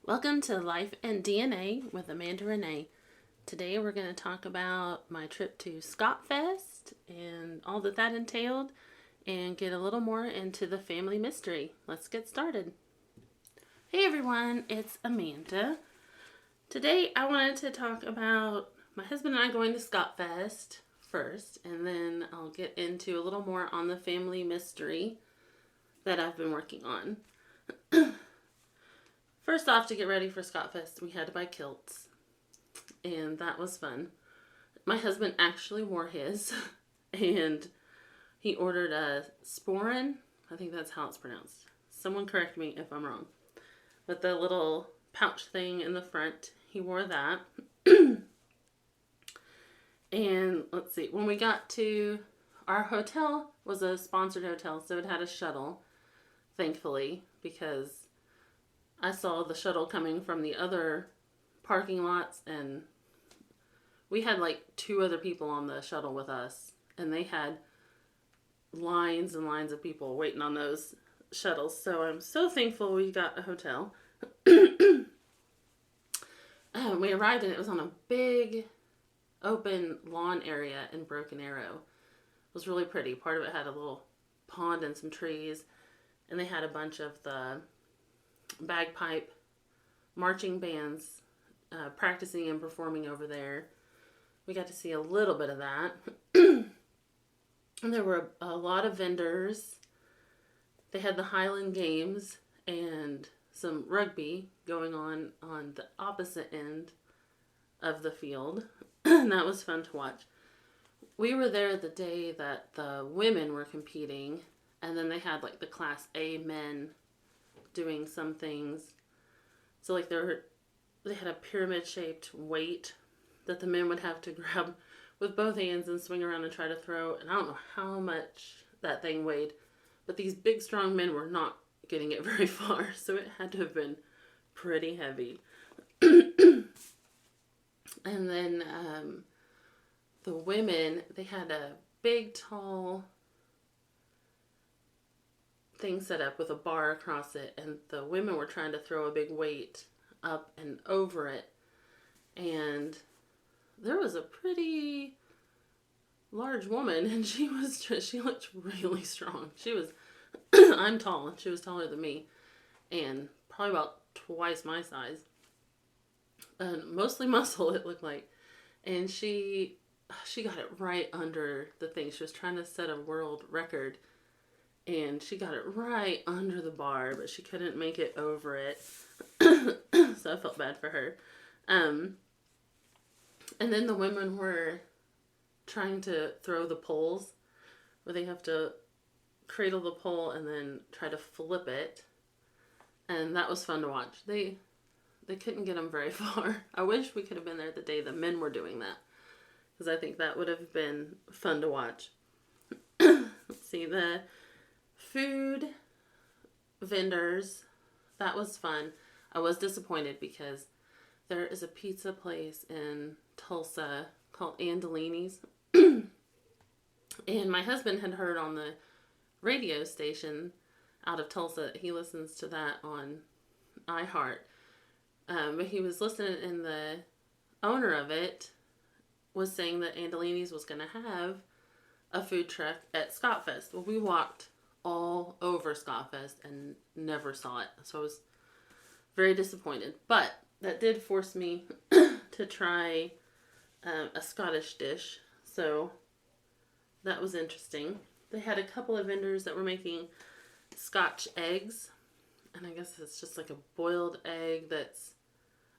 Welcome to Life and DNA with Amanda Renee. Today we're going to talk about my trip to Scotfest and all that entailed and get a little more into the family mystery. Let's get started. Hey everyone, it's Amanda. Today I wanted to talk about my husband and I going to Scotfest first, and then I'll get into a little more on the family mystery that I've been working on. First off, to get ready for Scotfest, we had to buy kilts, and that was fun. My husband actually wore his, and he ordered a sporin. I think that's how it's pronounced. Someone correct me if I'm wrong. With the little pouch thing in the front, he wore that. And let's see, when we got to our hotel, was a sponsored hotel, so it had a shuttle, thankfully, because I saw the shuttle coming from the other parking lots, and we had like 2 other people on the shuttle with us, and they had lines and lines of people waiting on those shuttles. So I'm so thankful we got a hotel. We arrived, and it was on a big open lawn area in Broken Arrow. It was really pretty. Part of it had a little pond and some trees, and they had a bunch of the bagpipe marching bands practicing and performing over there. We got to see a little bit of that. And there were a lot of vendors. They had the Highland Games and some rugby going on the opposite end of the field. And that was fun to watch. We were there the day that the women were competing, and then they had like the Class A men doing some things. So like they had a pyramid-shaped weight that the men would have to grab with both hands and swing around and try to throw. And I don't know how much that thing weighed, but these big, strong men were not getting it very far. So it had to have been pretty heavy. And then the women, they had a big, tall thing set up with a bar across it, and the women were trying to throw a big weight up and over it, and there was a pretty large woman, and she looked really strong. She was I'm tall, and she was taller than me, and probably about twice my size, and mostly muscle it looked like. And she got it right under the thing. She was trying to set a world record, and she got it right under the bar, but she couldn't make it over it. So I felt bad for her. And then the women were trying to throw the poles, where they have to cradle the pole and then try to flip it. And that was fun to watch. They couldn't get them very far. I wish we could have been there the day the men were doing that, because I think that would have been fun to watch. Let's see, the food vendors, that was fun. I was disappointed because there is a pizza place in Tulsa called Andolini's. And my husband had heard on the radio station out of Tulsa, he listens to that on iHeart. But he was listening, and the owner of it was saying that Andolini's was going to have a food truck at Scotfest. Well, we walked all over Scotfest and never saw it. So I was very disappointed. But that did force me to try a Scottish dish. So that was interesting. They had a couple of vendors that were making Scotch eggs. And I guess it's just like a boiled egg that's,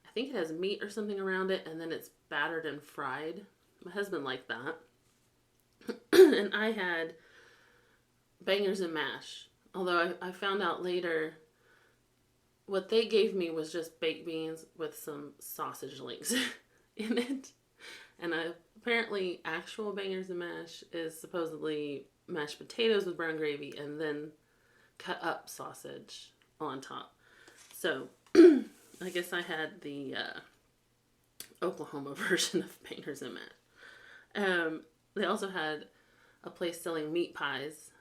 I think it has meat or something around it, and then it's battered and fried. My husband liked that. And I had bangers and mash. Although I found out later what they gave me was just baked beans with some sausage links in it. And apparently actual bangers and mash is supposedly mashed potatoes with brown gravy and then cut up sausage on top. So I guess I had the Oklahoma version of bangers and mash. They also had a place selling meat pies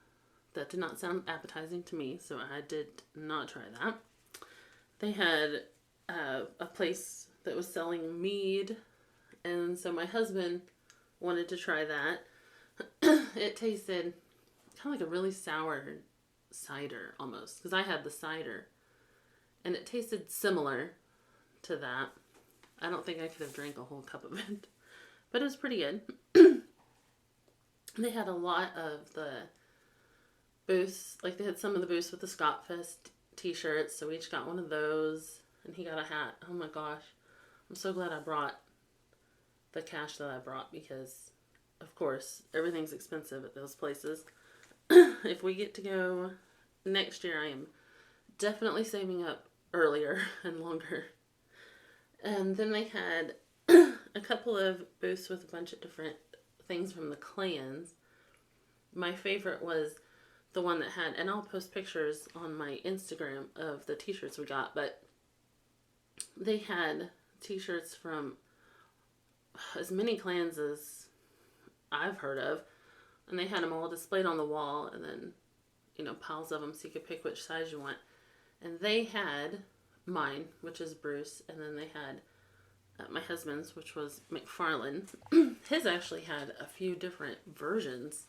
that did not sound appetizing to me, so I did not try that. They had a place that was selling mead. And so my husband wanted to try that. It tasted kind of like a really sour cider almost, because I had the cider. And it tasted similar to that. I don't think I could have drank a whole cup of it. But it was pretty good. They had a lot of the booths. Like, they had some of the booths with the Scotfest t-shirts. So we each got one of those. And he got a hat. Oh my gosh. I'm so glad I brought the cash that I brought, because, of course, everything's expensive at those places. If we get to go next year, I am definitely saving up earlier and longer. And then they had a couple of booths with a bunch of different things from the clans. My favorite was the one that had, and I'll post pictures on my Instagram of the t-shirts we got, but they had t-shirts from as many clans as I've heard of, and they had them all displayed on the wall, and then, you know, piles of them so you could pick which size you want. And they had mine, which is Bruce, and then they had my husband's, which was McFarlane. His actually had a few different versions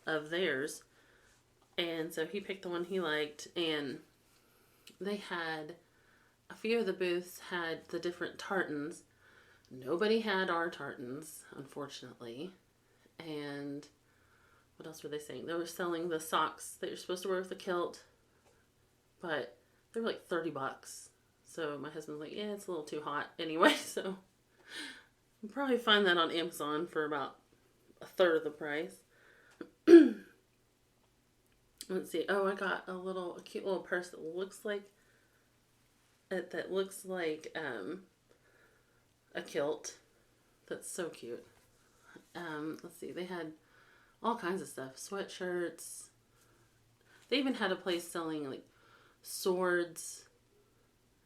of theirs, and so he picked the one he liked. And they had a few of the booths had the different tartans. Nobody had our tartans, unfortunately. And what else were they saying? They were selling the socks that you're supposed to wear with the kilt, but they were like $30. So my husband's like, yeah, it's a little too hot anyway. So you'll probably find that on Amazon for about a third of the price. Let's see. Oh, I got a cute little purse that looks like a kilt. That's so cute. Let's see. They had all kinds of stuff. Sweatshirts. They even had a place selling like swords.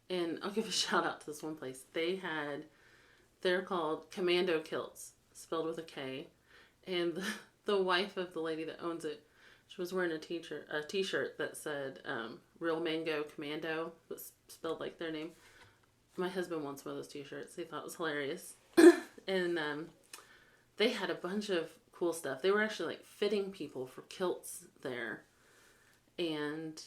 And I'll give a shout out to this one place. They're called Commando Kilts, spelled with a K. And the wife of the lady that owns it, she was wearing a t-shirt that said Real Mango Commando, but spelled like their name. My husband wants one of those t-shirts. He thought it was hilarious. And they had a bunch of cool stuff. They were actually like fitting people for kilts there. And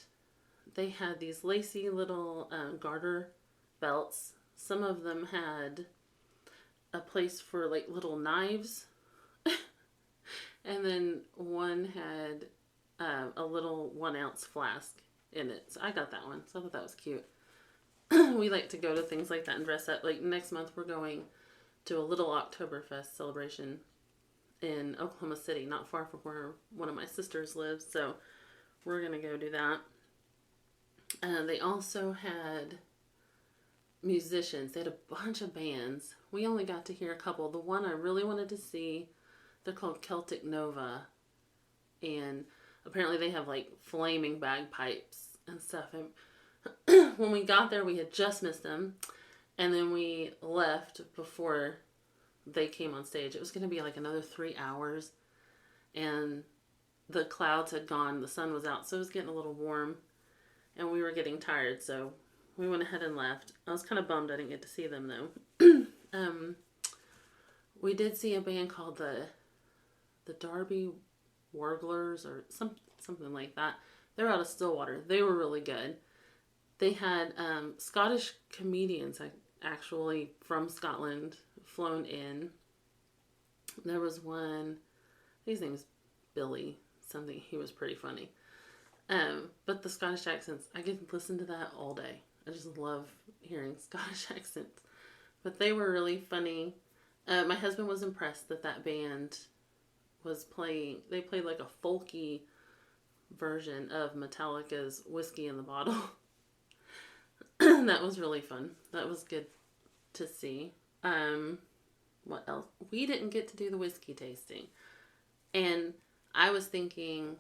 they had these lacy little garter belts. Some of them had a place for like little knives. And then one had a little 1 ounce flask in it. So I got that one. So I thought that was cute. We like to go to things like that and dress up. Like next month we're going to a little Oktoberfest celebration in Oklahoma City, not far from where one of my sisters lives. So we're going to go do that. They also had musicians. They had a bunch of bands. We only got to hear a couple. The one I really wanted to see, they're called Celtic Nova. And apparently they have like flaming bagpipes and stuff. And when we got there, we had just missed them. And then we left before they came on stage. It was going to be like another 3 hours. And the clouds had gone. The sun was out. So it was getting a little warm. And we were getting tired. So we went ahead and left. I was kind of bummed I didn't get to see them though. We did see a band called the Derby Warblers or something like that. They're out of Stillwater. They were really good. They had Scottish comedians actually from Scotland flown in. There was one, his name's Billy something. He was pretty funny. But the Scottish accents, I could listen to that all day. I just love hearing Scottish accents. But they were really funny. My husband was impressed that band was playing. They played like a folky version of Metallica's Whiskey in the Bottle. That was really fun. That was good to see. What else? We didn't get to do the whiskey tasting. And I was thinking,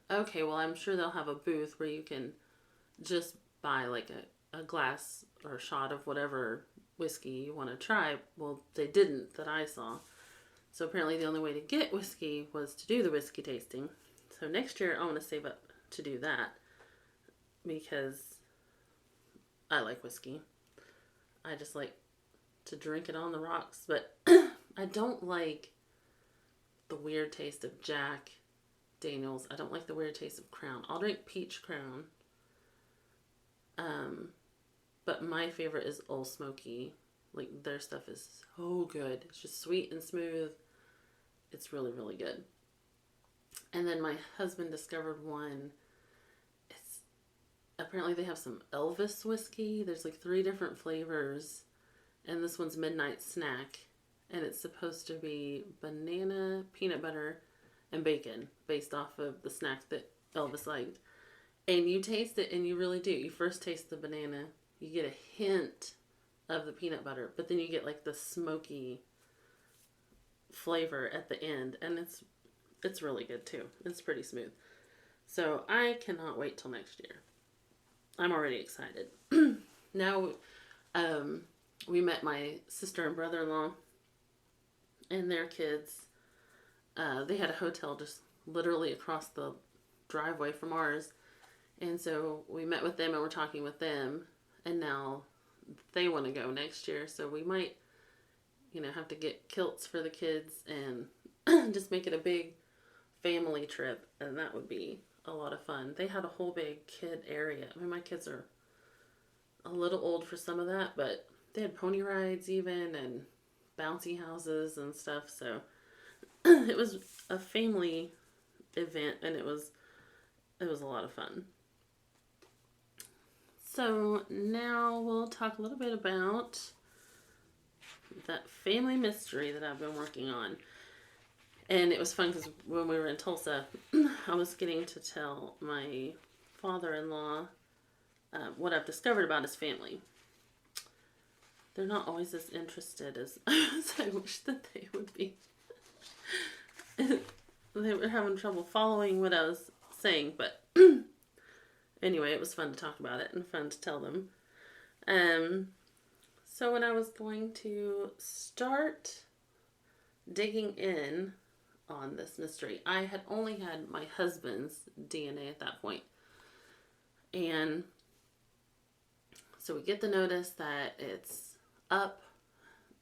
okay, well, I'm sure they'll have a booth where you can just buy like a glass or a shot of whatever whiskey you want to try. Well, they didn't that I saw. So apparently the only way to get whiskey was to do the whiskey tasting. So next year I want to save up to do that because I like whiskey. I just like to drink it on the rocks. But I don't like the weird taste of Jack Daniels. I don't like the weird taste of Crown. I'll drink Peach Crown. But my favorite is Old Smoky. Like, their stuff is so good. It's just sweet and smooth. It's really, really good. And then my husband discovered one. It's apparently they have some Elvis whiskey. There's like 3 different flavors. And this one's Midnight Snack. And it's supposed to be banana, peanut butter, and bacon, based off of the snack that Elvis liked. And you taste it, and you really do. You first taste the banana. You get a hint of the peanut butter, but then you get like the smoky flavor at the end, and it's really good too. It's pretty smooth. So I cannot wait till next year. I'm already excited. Now, we met my sister and brother-in-law and their kids. They had a hotel just literally across the driveway from ours. And so we met with them and we're talking with them. And now they want to go next year. So we might, have to get kilts for the kids and just make it a big family trip. And that would be a lot of fun. They had a whole big kid area. I mean, my kids are a little old for some of that, but they had pony rides even and bouncy houses and stuff. So it was a family event and it was a lot of fun. So now we'll talk a little bit about that family mystery that I've been working on. And it was fun because when we were in Tulsa, I was getting to tell my father-in-law what I've discovered about his family. They're not always as interested as I wish that they would be. They were having trouble following what I was saying, but anyway, it was fun to talk about it and fun to tell them. So when I was going to start digging in on this mystery, I had only had my husband's DNA at that point. And so we get the notice that it's up.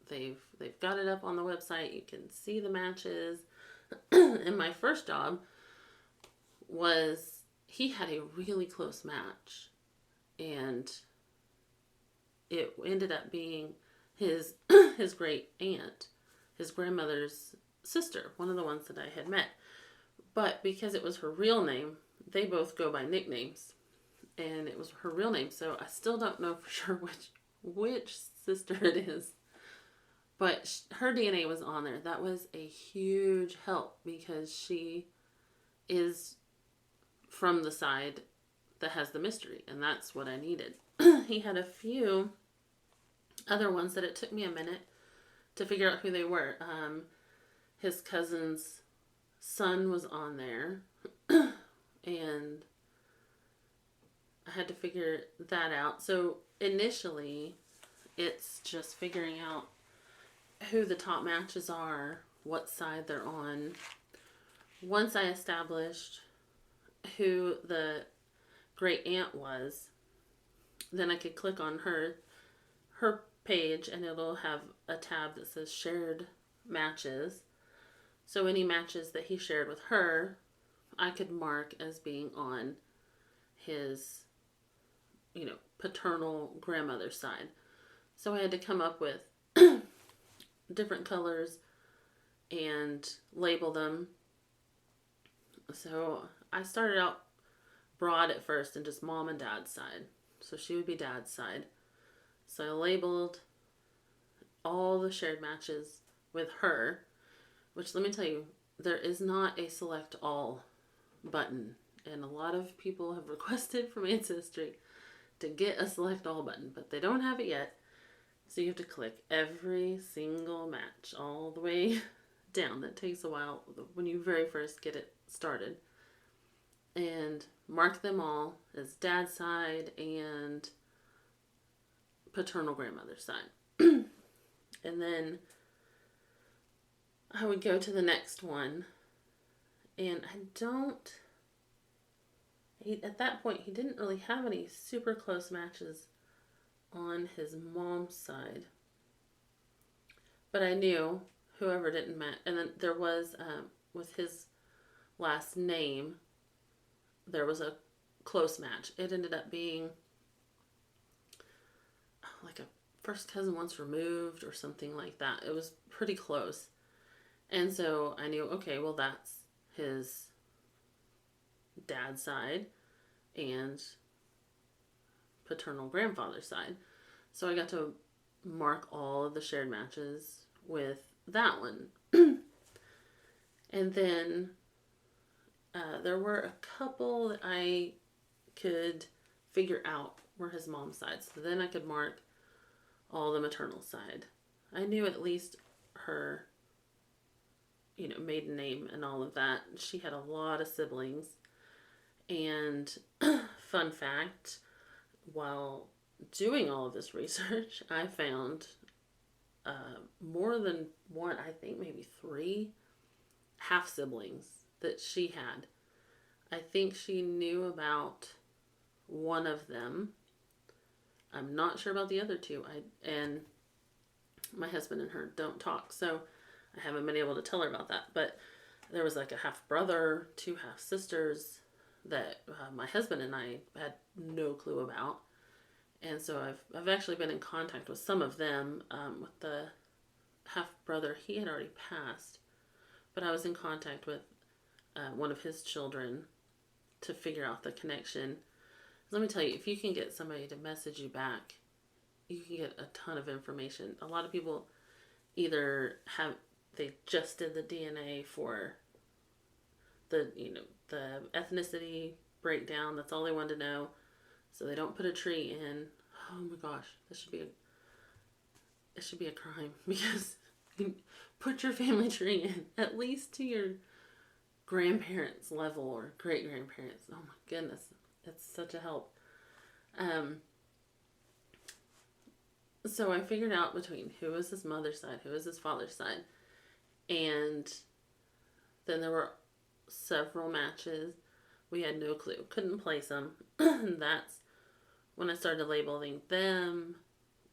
They've got it up on the website. You can see the matches. And my first job was, he had a really close match. And it ended up being his great aunt, his grandmother's sister, one of the ones that I had met. But because it was her real name, they both go by nicknames. And it was her real name, so I still don't know for sure which sister it is. But her DNA was on there. That was a huge help because she is from the side that has the mystery, and that's what I needed. He had a few other ones that it took me a minute to figure out who they were. His cousin's son was on there, and I had to figure that out. So initially, it's just figuring out who the top matches are, what side they're on. Once I established who the great aunt was, then I could click on her page and it'll have a tab that says shared matches. So any matches that he shared with her, I could mark as being on his, paternal grandmother's side. So I had to come up with different colors and label them. So I started out broad at first and just mom and dad's side. So she would be dad's side. So I labeled all the shared matches with her, which let me tell you, there is not a select all button. And a lot of people have requested from Ancestry to get a select all button, but they don't have it yet. So you have to click every single match all the way down. That takes a while when you very first get it started. And mark them all as dad's side and paternal grandmother's side. And then I would go to the next one. And at that point, he didn't really have any super close matches on his mom's side. But I knew whoever didn't match. And then there was, with his last name, there was a close match. It ended up being like a first cousin once removed or something like that. It was pretty close. And so I knew, okay, well, that's his dad's side and paternal grandfather's side. So I got to mark all of the shared matches with that one. And then there were a couple that I could figure out were his mom's side. So then I could mark all the maternal side. I knew at least her, maiden name and all of that. She had a lot of siblings. And fun fact, while doing all of this research, I found more than one, I think maybe 3 half siblings that she had. I think she knew about one of them. I'm not sure about the other 2. And my husband and her don't talk, so I haven't been able to tell her about that. But there was like a half brother, 2 half sisters that my husband and I had no clue about. And so I've actually been in contact with some of them. With the half brother, he had already passed, but I was in contact with one of his children to figure out the connection. Let me tell you, if you can get somebody to message you back, you can get a ton of information. A lot of people either they just did the DNA for the ethnicity breakdown. That's all they wanted to know. So they don't put a tree in. Oh my gosh, it should be a crime, because you put your family tree in at least to your grandparents' level or great grandparents. Oh my goodness, it's such a help. So I figured out between who was his mother's side, who was his father's side, and then there were several matches. We had no clue, couldn't place them. And that's when I started labeling them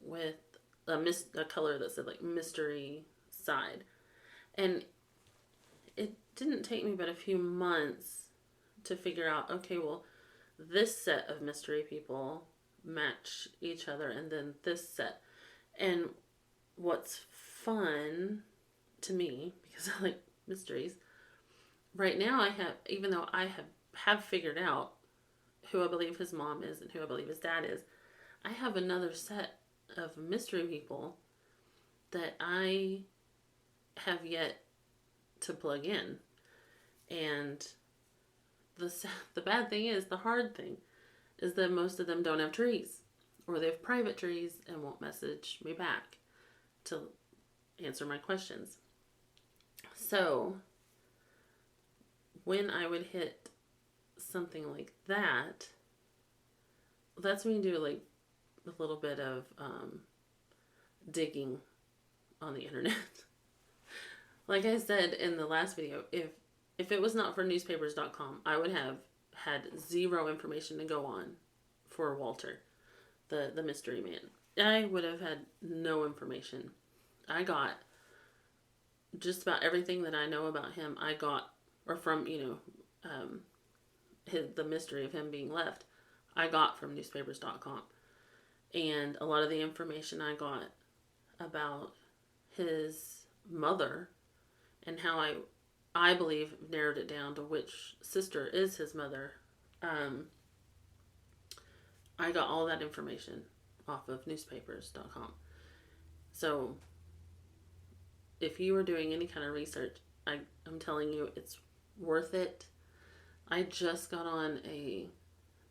with a color that said like mystery side. And it didn't take me but a few months to figure out, okay, well, this set of mystery people match each other, and then this set. And what's fun to me, because I like mysteries, right now even though I have figured out who I believe his mom is and who I believe his dad is, I have another set of mystery people that I have yet to plug in. And the bad thing is, the hard thing is that most of them don't have trees, or they have private trees and won't message me back to answer my questions. So when I would hit something like that, that's when you do like a little bit of digging on the internet. Like I said in the last video, if it was not for newspapers.com, I would have had zero information to go on for Walter, the mystery man. I would have had no information. I got just about everything that I know about him. I got, or from, the mystery of him being left, I got from newspapers.com. And a lot of the information I got about his mother and how I believe narrowed it down to which sister is his mother. I got all that information off of newspapers.com. So if you are doing any kind of research, I'm telling you, it's worth it. I just got on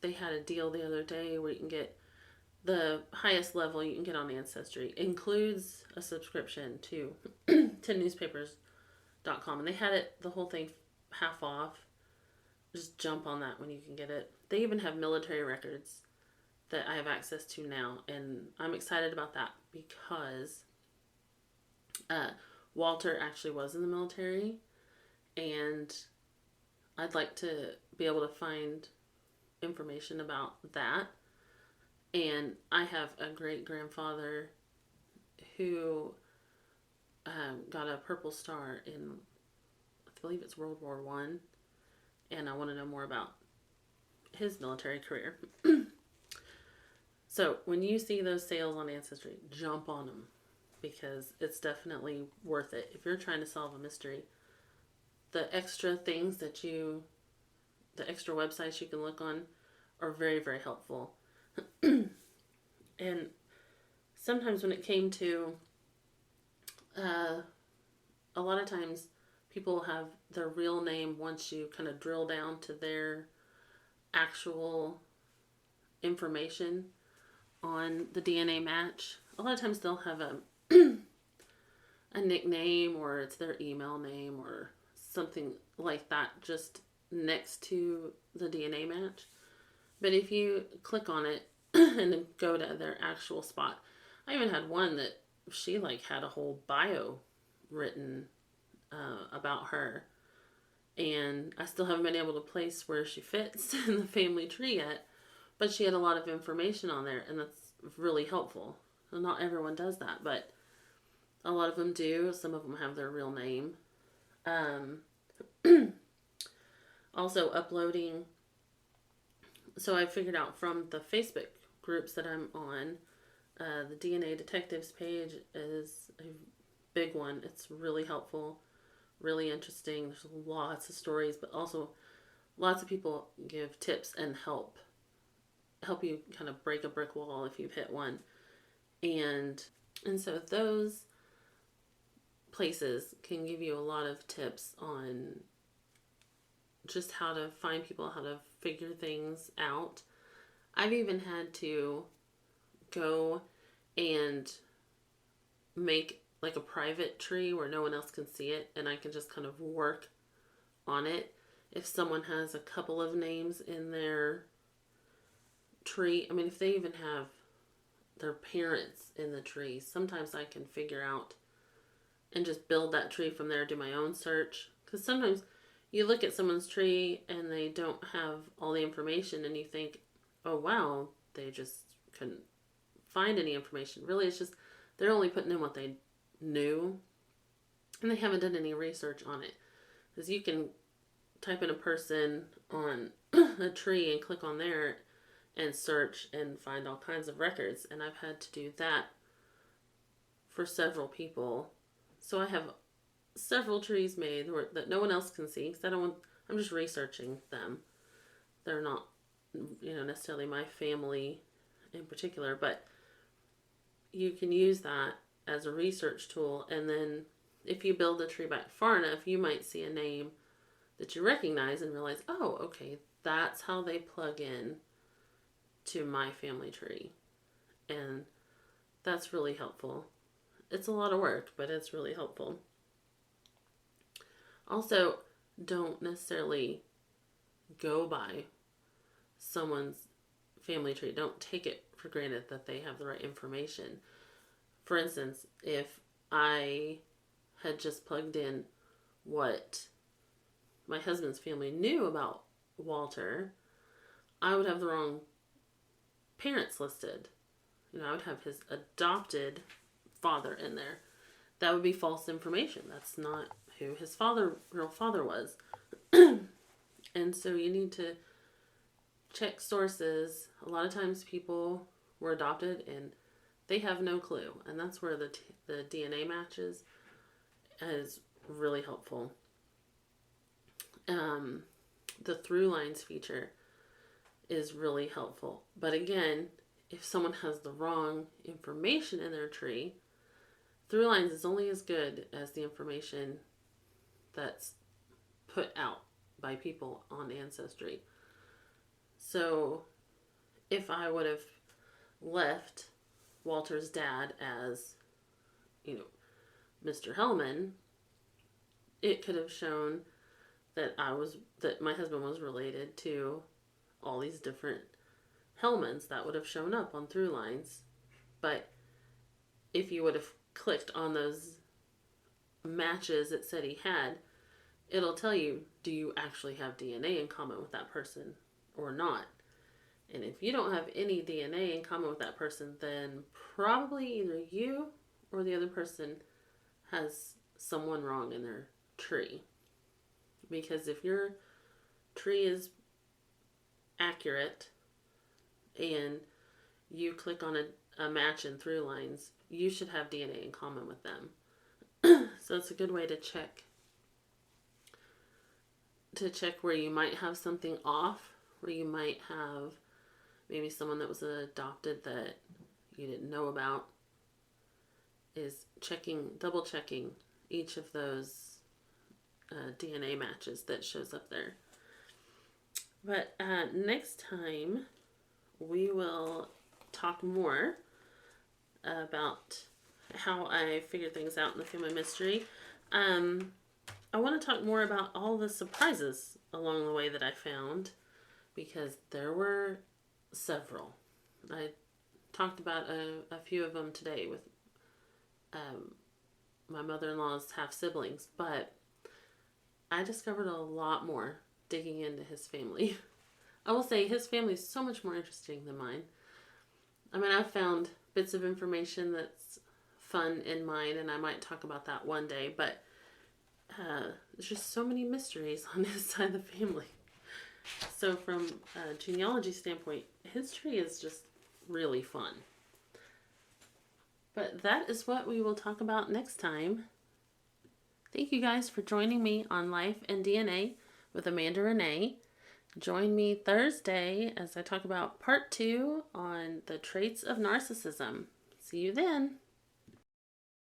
they had a deal the other day where you can get the highest level you can get on Ancestry. It includes a subscription to newspapers.com. And they had the whole thing half off. Just jump on that when you can get it. They even have military records that I have access to now. And I'm excited about that because Walter actually was in the military. And I'd like to be able to find information about that. And I have a great grandfather who got a Purple Star in, I believe it's World War One, and I want to know more about his military career. So when you see those sales on Ancestry, jump on them because it's definitely worth it. If you're trying to solve a mystery, the extra things the extra websites you can look on are very, very helpful. And sometimes when it came to, a lot of times people have their real name once you kind of drill down to their actual information on the DNA match. A lot of times they'll have a nickname, or it's their email name or something like that just next to the DNA match. But if you click on it and then go to their actual spot, I even had one that she had a whole bio written about her, and I still haven't been able to place where she fits in the family tree yet, but she had a lot of information on there, and that's really helpful. Well, not everyone does that, but a lot of them do. Some of them have their real name. Also uploading. So I figured out from the Facebook groups that I'm on, the DNA Detectives page is a big one. It's really helpful, really interesting. There's lots of stories, but also lots of people give tips and help you kind of break a brick wall if you've hit one. And so those places can give you a lot of tips on just how to find people, how to figure things out. I've even had to go and make a private tree where no one else can see it, and I can just kind of work on it. If someone has a couple of names in their tree, I mean, if they even have their parents in the tree, sometimes I can figure out and just build that tree from there, do my own search. Because sometimes you look at someone's tree and they don't have all the information and you think, oh wow, they just couldn't find any information. Really, it's just they're only putting in what they knew and they haven't done any research on it. Because you can type in a person on a tree and click on there and search and find all kinds of records. And I've had to do that for several people. So I have several trees made that no one else can see because I'm just researching them. They're not, necessarily my family in particular, but you can use that as a research tool. And then if you build the tree back far enough, you might see a name that you recognize and realize, oh, okay, that's how they plug in to my family tree. And that's really helpful. It's a lot of work, but it's really helpful. Also, don't necessarily go by someone's family tree. Don't take it for granted that they have the right information. For instance, if I had just plugged in what my husband's family knew about Walter, I would have the wrong parents listed. I would have his adopted father in there. That would be false information. That's not who his real father was. And so you need to check sources. A lot of times people were adopted and they have no clue. And that's where the DNA matches is really helpful. The through lines feature is really helpful. But again, if someone has the wrong information in their tree, through lines is only as good as the information that's put out by people on Ancestry. So if I would have left Walter's dad as, Mr. Hellman, it could have shown that my husband was related to all these different Hellmans that would have shown up on through lines. But if you would have clicked on those matches it said he had, it'll tell you, do you actually have DNA in common with that person or not? And if you don't have any DNA in common with that person, then probably either you or the other person has someone wrong in their tree. Because if your tree is accurate and you click on a match in through lines, you should have DNA in common with them. So it's a good way to check where you might have something off, where you might have maybe someone that was adopted that you didn't know about, is double checking each of those DNA matches that shows up there. But next time we will talk more about how I figured things out in the family mystery. I want to talk more about all the surprises along the way that I found, because there were several. I talked about a few of them today with my mother-in-law's half-siblings, but I discovered a lot more digging into his family. I will say his family is so much more interesting than mine. I mean, I've found bits of information that's fun in mine, and I might talk about that one day, but there's just so many mysteries on his side of the family. So from a genealogy standpoint, his tree is just really fun. But that is what we will talk about next time. Thank you guys for joining me on Life and DNA with Amanda Renee. Join me Thursday as I talk about part 2 on the traits of narcissism. See you then.